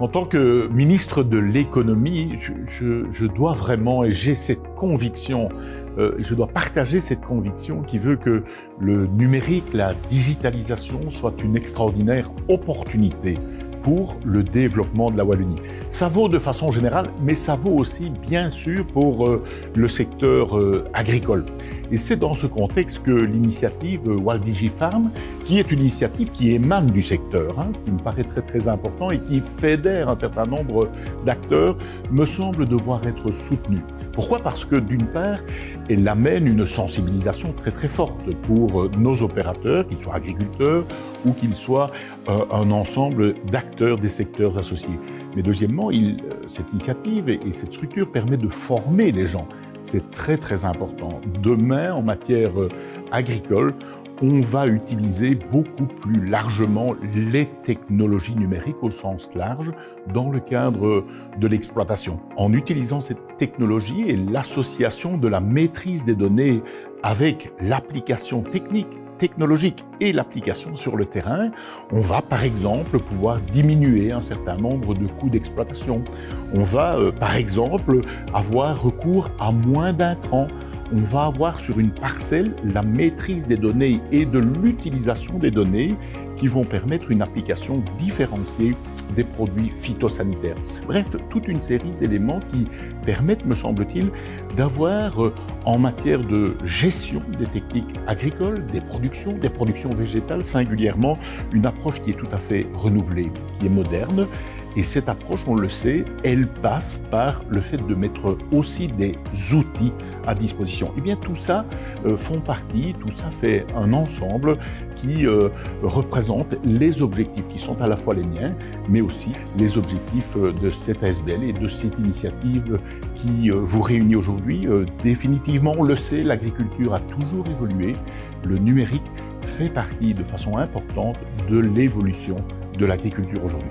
En tant que ministre de l'économie, je dois vraiment, et j'ai cette conviction, je dois partager cette conviction qui veut que le numérique, la digitalisation soit une extraordinaire opportunité pour le développement de la Wallonie. Ça vaut de façon générale, mais ça vaut aussi bien sûr pour le secteur agricole. Et c'est dans ce contexte que l'initiative WalDigiFarm, qui est une initiative qui émane du secteur, ce qui me paraît très important et qui fédère un certain nombre d'acteurs, me semble devoir être soutenue. Pourquoi ? Parce que d'une part, elle amène une sensibilisation très forte pour nos opérateurs, qu'ils soient agriculteurs ou qu'ils soient un ensemble d'acteurs des secteurs associés. Mais deuxièmement, cette initiative et cette structure permet de former les gens. C'est très important. Demain, en matière agricole, on va utiliser beaucoup plus largement les technologies numériques au sens large dans le cadre de l'exploitation. En utilisant cette technologie et l'association de la maîtrise des données avec l'application technologique et l'application sur le terrain, on va par exemple pouvoir diminuer un certain nombre de coûts d'exploitation. On va par exemple avoir recours à moins d'intrants. On va avoir sur une parcelle la maîtrise des données et de l'utilisation des données qui vont permettre une application différenciée des produits phytosanitaires. Bref, toute une série d'éléments qui permettent, me semble-t-il, d'avoir en matière de gestion des techniques agricoles, des productions végétales singulièrement, une approche qui est tout à fait renouvelée, qui est moderne. Et cette approche, on le sait, elle passe par le fait de mettre aussi des outils à disposition. Et bien tout ça font partie, tout ça fait un ensemble qui représente les objectifs qui sont à la fois les miens, mais aussi les objectifs de cette ASBL et de cette initiative qui vous réunit aujourd'hui. Définitivement, on le sait, l'agriculture a toujours évolué. Le numérique fait partie de façon importante de l'évolution de l'agriculture aujourd'hui.